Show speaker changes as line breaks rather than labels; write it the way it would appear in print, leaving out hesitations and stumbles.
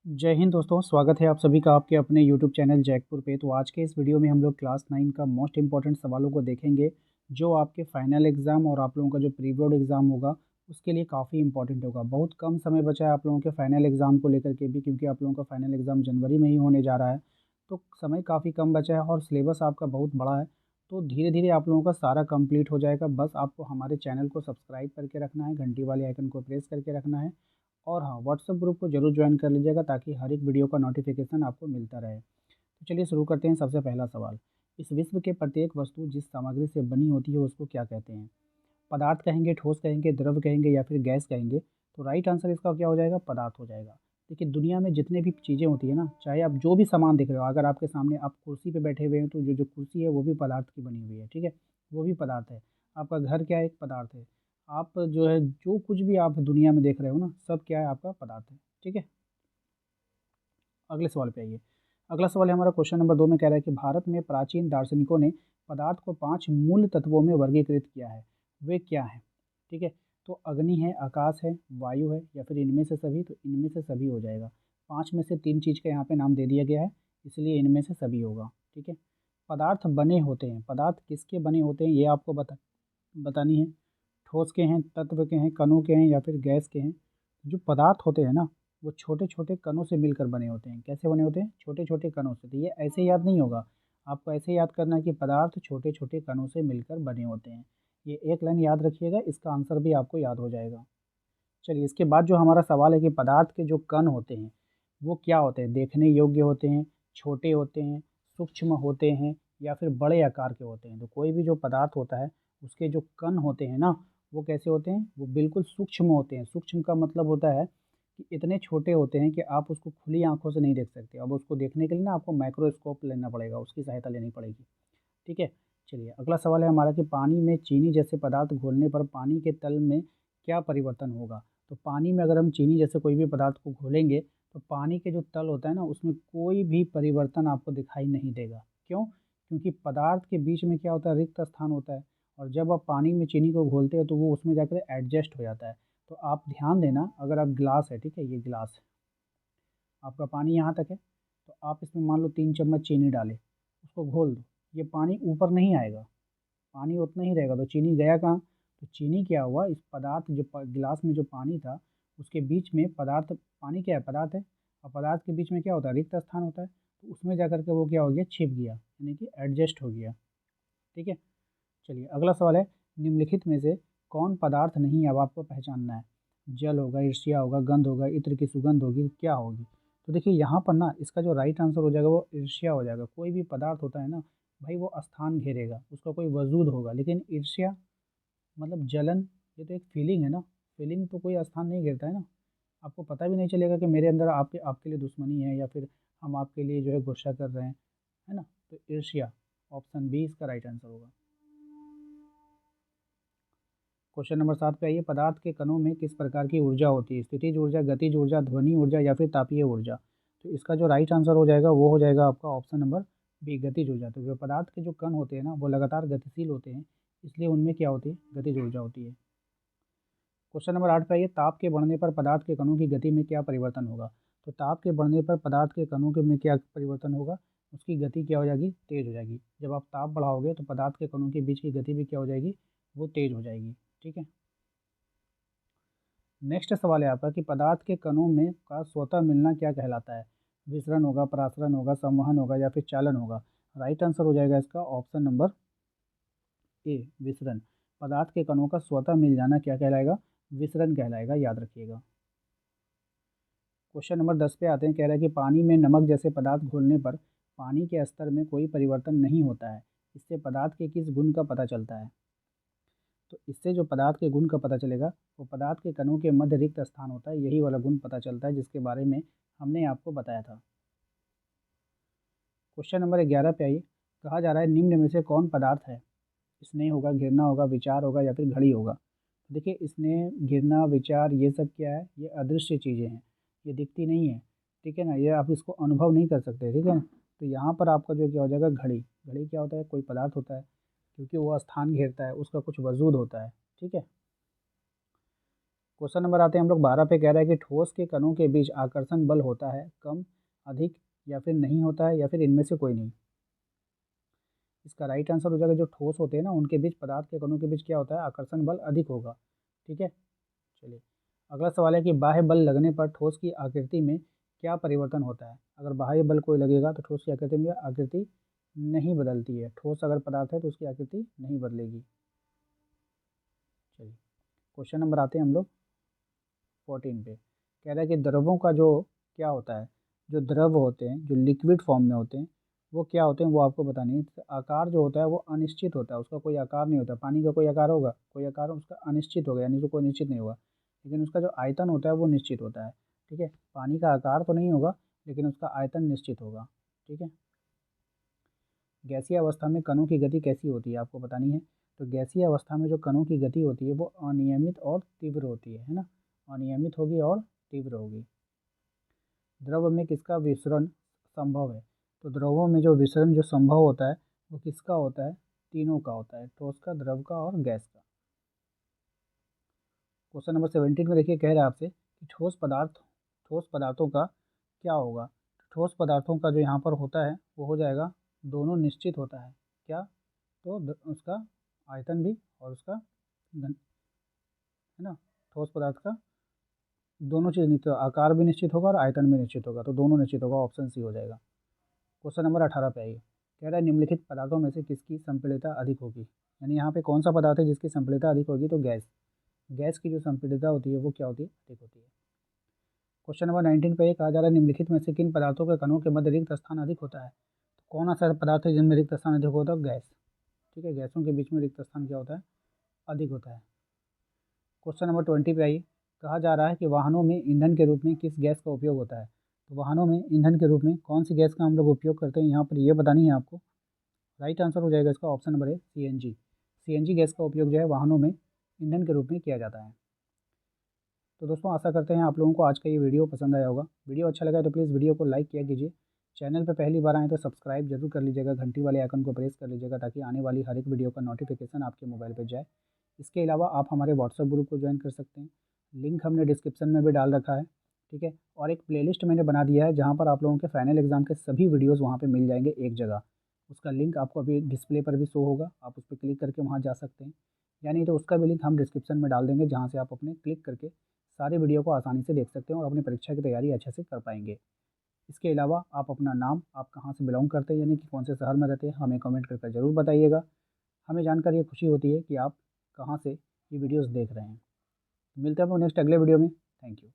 जय हिंद दोस्तों, स्वागत है आप सभी का आपके अपने यूट्यूब चैनल जैकपुर पे। तो आज के इस वीडियो में हम लोग क्लास 9 का मोस्ट इंपॉर्टेंट सवालों को देखेंगे, जो आपके फाइनल एग्ज़ाम और आप लोगों का जो प्री बोर्ड एग्ज़ाम होगा उसके लिए काफ़ी इंपॉर्टेंट होगा। बहुत कम समय बचा है आप लोगों के फाइनल एग्ज़ाम को लेकर के भी, क्योंकि आप लोगों का फाइनल एग्ज़ाम जनवरी में ही होने जा रहा है। तो समय काफ़ी कम बचा है और सिलेबस आपका बहुत बड़ा है। तो धीरे धीरे आप लोगों का सारा कंप्लीट हो जाएगा। बस आपको हमारे चैनल को सब्सक्राइब करके रखना है, घंटी वाले आइकन को प्रेस करके रखना है। और हाँ, व्हाट्सएप ग्रुप को ज़रूर ज्वाइन कर लीजिएगा ताकि हर एक वीडियो का नोटिफिकेशन आपको मिलता रहे। तो चलिए शुरू करते हैं। सबसे पहला सवाल, इस विश्व के प्रत्येक वस्तु जिस सामग्री से बनी होती है उसको क्या कहते हैं? पदार्थ कहेंगे, ठोस कहेंगे, द्रव कहेंगे या फिर गैस कहेंगे? तो राइट आंसर इसका क्या हो जाएगा? पदार्थ हो जाएगा। देखिए, दुनिया में जितने भी चीज़ें होती है ना, चाहे आप जो भी सामान देख रहे हो, अगर आपके सामने आप कुर्सी पे बैठे हुए हैं तो जो जो कुर्सी है वो भी पदार्थ की बनी हुई है, ठीक है? वो भी पदार्थ है। आपका घर क्या है? एक पदार्थ है। आप जो है, जो कुछ भी आप दुनिया में देख रहे हो ना, सब क्या है? आपका पदार्थ है, ठीक है? अगले सवाल पे आइए। अगला सवाल है हमारा क्वेश्चन नंबर 2 में कह रहा है कि भारत में प्राचीन दार्शनिकों ने पदार्थ को 5 मूल तत्वों में वर्गीकृत किया है। वे क्या हैं? ठीक है? तो अग्नि है, आकाश है, वायु है या फिर इनमें से सभी? तो इनमें से सभी हो जाएगा। 5 में से 3 चीज़ का यहाँ पे नाम दे दिया गया है, इसलिए इनमें से सभी होगा, ठीक है? पदार्थ बने होते हैं, पदार्थ किसके बने होते हैं ये आपको बतानी है। ठोस के हैं, तत्व के हैं, कणों के हैं या फिर गैस के हैं? जो पदार्थ होते हैं ना, वो छोटे-छोटे कणों से मिलकर बने होते हैं। कैसे बने होते हैं? छोटे-छोटे कणों से। तो ये ऐसे याद नहीं होगा, आपको ऐसे याद करना है कि पदार्थ छोटे-छोटे कणों से मिलकर बने होते हैं। ये एक लाइन याद रखिएगा, इसका आंसर भी आपको याद हो जाएगा। चलिए, इसके बाद जो हमारा सवाल है कि पदार्थ के जो कण होते हैं, वो क्या होते हैं? देखने योग्य होते हैं, छोटे होते हैं, सूक्ष्म होते हैं या फिर बड़े आकार के होते हैं? तो कोई भी जो पदार्थ होता है, उसके जो कण होते हैं ना, वो कैसे होते हैं? वो बिल्कुल सूक्ष्म होते हैं। सूक्ष्म का मतलब होता है कि इतने छोटे होते हैं कि आप उसको खुली आँखों से नहीं देख सकते। अब उसको देखने के लिए ना आपको माइक्रोस्कोप लेना पड़ेगा, उसकी सहायता लेनी पड़ेगी, ठीक है? चलिए, अगला सवाल है हमारा कि पानी में चीनी जैसे पदार्थ घोलने पर पानी के तल में क्या परिवर्तन होगा? तो पानी में अगर हम चीनी जैसे कोई भी पदार्थ को घोलेंगे, तो पानी के जो तल होता है ना, उसमें कोई भी परिवर्तन आपको दिखाई नहीं देगा। क्यों? क्योंकि पदार्थ के बीच में क्या होता है? रिक्त स्थान होता है। और जब आप पानी में चीनी को घोलते हो तो वो उसमें जाकर एडजस्ट हो जाता है। तो आप ध्यान देना, अगर आप गिलास है, ठीक है? ये गिलास है, आपका पानी यहाँ तक है, तो आप इसमें मान लो 3 चम्मच चीनी डालें, उसको घोल दो। ये पानी ऊपर नहीं आएगा, पानी उतना ही रहेगा। तो चीनी गया कहाँ? तो चीनी क्या हुआ, इस पदार्थ जो गिलास में जो पानी था, उसके बीच में पदार्थ, पानी क्या है? पदार्थ है। और पदार्थ के बीच में क्या होता है? रिक्त स्थान होता है। तो उसमें जाकर के वो क्या हो गया? छिप गया, यानी कि एडजस्ट हो गया, ठीक है? चलिए, अगला सवाल है, निम्नलिखित में से कौन पदार्थ नहीं है? अब आपको पहचानना है। जल होगा, ईर्ष्या होगा, गंध होगा, इत्र की सुगंध होगी, क्या होगी? तो देखिए, यहाँ पर ना इसका जो राइट आंसर हो जाएगा वो ईर्ष्या हो जाएगा। कोई भी पदार्थ होता है ना भाई, वो स्थान घेरेगा, उसका कोई वजूद होगा। लेकिन ईर्ष्या मतलब जलन, ये तो एक फीलिंग है ना। फीलिंग तो कोई स्थान नहीं घेरता है ना। आपको पता भी नहीं चलेगा कि मेरे अंदर आपके आपके लिए दुश्मनी है या फिर हम आपके लिए जो है गुस्सा कर रहे हैं, है ना? तो ईर्ष्या, ऑप्शन बी इसका राइट आंसर होगा। क्वेश्चन नंबर 7 पे आइए। पदार्थ के कणों में किस प्रकार की ऊर्जा होती है? स्थितिज ऊर्जा, गतिज ऊर्जा, ध्वनि ऊर्जा या फिर तापीय ऊर्जा? तो इसका जो राइट आंसर हो जाएगा वो हो जाएगा आपका ऑप्शन नंबर बी, गतिज ऊर्जा। तो जो पदार्थ के जो कण होते हैं ना, वो लगातार गतिशील होते हैं, इसलिए उनमें क्या होती है? गतिज ऊर्जा होती है। क्वेश्चन नंबर 8 पे आइए। ताप के बढ़ने पर पदार्थ के कणों की गति में क्या परिवर्तन होगा? तो ताप के बढ़ने पर पदार्थ के कणों के में क्या परिवर्तन होगा? उसकी गति क्या हो जाएगी? तेज हो जाएगी। जब आप ताप बढ़ाओगे तो पदार्थ के कणों के बीच की गति भी क्या हो जाएगी? वो तेज हो जाएगी, ठीक है? नेक्स्ट सवाल है आपका कि पदार्थ के कणों में का स्वतः मिलना क्या कहलाता है? विसरण होगा, परासरण होगा, संवहन होगा या फिर चालन होगा? राइट आंसर हो जाएगा इसका ऑप्शन नंबर ए, विसरण। पदार्थ के कणों का स्वतः मिल जाना क्या कहलाएगा? विसरण कहलाएगा, याद रखिएगा। क्वेश्चन नंबर 10 पे आते हैं। कह रहा है कि पानी में नमक जैसे पदार्थ घोलने पर पानी के स्तर में कोई परिवर्तन नहीं होता है, इससे पदार्थ के किस गुण का पता चलता है? तो इससे जो पदार्थ के गुण का पता चलेगा, वो पदार्थ के कणों के मध्य रिक्त स्थान होता है, यही वाला गुण पता चलता है जिसके बारे में हमने आपको बताया था। क्वेश्चन नंबर 11 पे आइए। कहा जा रहा है निम्न में से कौन पदार्थ है? स्नेह होगा, घृणा होगा, विचार होगा या फिर घड़ी होगा? तो देखिए, स्नेह, घृणा, विचार, ये सब क्या है? ये अदृश्य चीज़ें हैं, ये दिखती नहीं है, ठीक है ना? ये आप इसको अनुभव नहीं कर सकते, ठीक है ना? तो यहाँ पर आपका जो क्या हो जाएगा? घड़ी। घड़ी क्या होता है? कोई पदार्थ होता है, क्योंकि वो स्थान घेरता है, उसका कुछ वजूद होता है, ठीक है? क्वेश्चन नंबर आते हैं हम लोग 12 पे। कह रहा है कि ठोस के कणों के बीच आकर्षण बल होता है कम, अधिक या फिर नहीं होता है या फिर इनमें से कोई नहीं। इसका राइट आंसर हो जाएगा जो ठोस होते हैं ना उनके बीच, पदार्थ के कणों के बीच क्या होता है, आकर्षण बल अधिक होगा। ठीक है, चलिए अगला सवाल है कि बाह्य बल लगने पर ठोस की आकृति में क्या परिवर्तन होता है। अगर बाह्य बल कोई लगेगा तो ठोस की आकृति में आकृति नहीं बदलती है। ठोस अगर पदार्थ है तो उसकी आकृति नहीं बदलेगी। चलिए क्वेश्चन नंबर आते हैं हम लोग 14 पे। कह रहा है कि द्रवों का जो क्या होता है, जो द्रव होते हैं जो लिक्विड फॉर्म में होते हैं वो क्या होते हैं, वो आपको बतानी है। तो आकार जो होता है वो अनिश्चित होता है, उसका कोई आकार नहीं होता। पानी का कोई आकार होगा, कोई आकार उसका अनिश्चित होगा, यानी कि कोई निश्चित नहीं होगा। लेकिन उसका जो आयतन होता है वो निश्चित होता है। ठीक है, पानी का आकार तो नहीं होगा लेकिन उसका आयतन निश्चित होगा। ठीक है, गैसीय अवस्था में कणों की गति कैसी होती है आपको बतानी है। तो गैसीय अवस्था में जो कणों की गति होती है वो अनियमित और तीव्र होती है ना, अनियमित होगी और तीव्र होगी। द्रव में किसका विसरण संभव है। तो द्रवों में जो विसरण जो संभव होता है वो किसका होता है, तीनों का होता है, ठोस का, द्रव का और गैस का। क्वेश्चन नंबर 17 में देखिए कह रहा है आपसे कि ठोस पदार्थों का क्या होगा। ठोस पदार्थों का जो यहाँ पर होता है वो हो जाएगा, दोनों निश्चित होता है। क्या, तो उसका आयतन भी और उसका घन, है ना, ठोस पदार्थ का दोनों चीज़ निश्चित, आकार भी निश्चित होगा और आयतन भी निश्चित होगा, तो दोनों निश्चित होगा, ऑप्शन सी हो जाएगा। क्वेश्चन नंबर 18 पे आइए। कह रहा है निम्नलिखित पदार्थों में से किसकी संपीड़ितता अधिक होगी। यानी यहाँ पे कौन सा पदार्थ है जिसकी संपीड़ितता अधिक होगी, तो गैस। गैस की जो संपीड़ितता होती है वो क्या होती है, अधिक होती है। क्वेश्चन नंबर 19 पे कहा जा रहा है निम्नलिखित में से किन पदार्थों के कणों के मध्य रिक्त स्थान अधिक होता है। तो कौन सा पदार्थ है जिनमें रिक्त स्थान अधिक होता है, गैस। ठीक है, गैसों के बीच में रिक्त स्थान क्या होता है, अधिक होता है। क्वेश्चन नंबर 20 पे आइए। कहा जा रहा है कि वाहनों में ईंधन के रूप में किस गैस का उपयोग होता है। तो वाहनों में ईंधन के रूप में कौन सी गैस का हम लोग उपयोग करते हैं, यहाँ पर ये बतानी है आपको। राइट आंसर हो जाएगा इसका ऑप्शन नंबर है सीएनजी। सीएनजी गैस का उपयोग जो है वाहनों में ईंधन के रूप में किया जाता है। तो दोस्तों आशा करते हैं आप लोगों को आज का ये वीडियो पसंद आया होगा। वीडियो अच्छा लगा तो प्लीज़ वीडियो को लाइक किया कीजिए। चैनल पर पहली बार आएँ तो सब्सक्राइब जरूर कर लीजिएगा, घंटी वाले आइकन को प्रेस कर लीजिएगा ताकि आने वाली हर एक वीडियो का नोटिफिकेशन आपके मोबाइल पर जाए। इसके अलावा आप हमारे व्हाट्सएप ग्रुप को ज्वाइन कर सकते हैं, लिंक हमने डिस्क्रिप्शन में भी डाल रखा है। ठीक है, और एक प्लेलिस्ट मैंने बना दिया है जहाँ पर आप लोगों के फाइनल एग्जाम के सभी वीडियोज़ वहाँ पर मिल जाएंगे एक जगह। उसका लिंक आपको अभी डिस्प्ले पर भी शो होगा, आप उस पर क्लिक करके वहाँ जा सकते हैं, या नहीं तो उसका भी लिंक हम डिस्क्रिप्शन में डाल देंगे जहाँ से आप अपने क्लिक करके सारे वीडियो को आसानी से देख सकते हैं और अपनी परीक्षा की तैयारी अच्छे से कर पाएंगे। इसके अलावा आप अपना नाम, आप कहाँ से बिलोंग करते हैं, यानी कि कौन से शहर में रहते हैं, हमें कमेंट करके ज़रूर बताइएगा। हमें जानकर ये खुशी होती है कि आप कहाँ से ये वीडियोस देख रहे हैं। मिलते हैं हम लोग नेक्स्ट अगले वीडियो में। Thank you.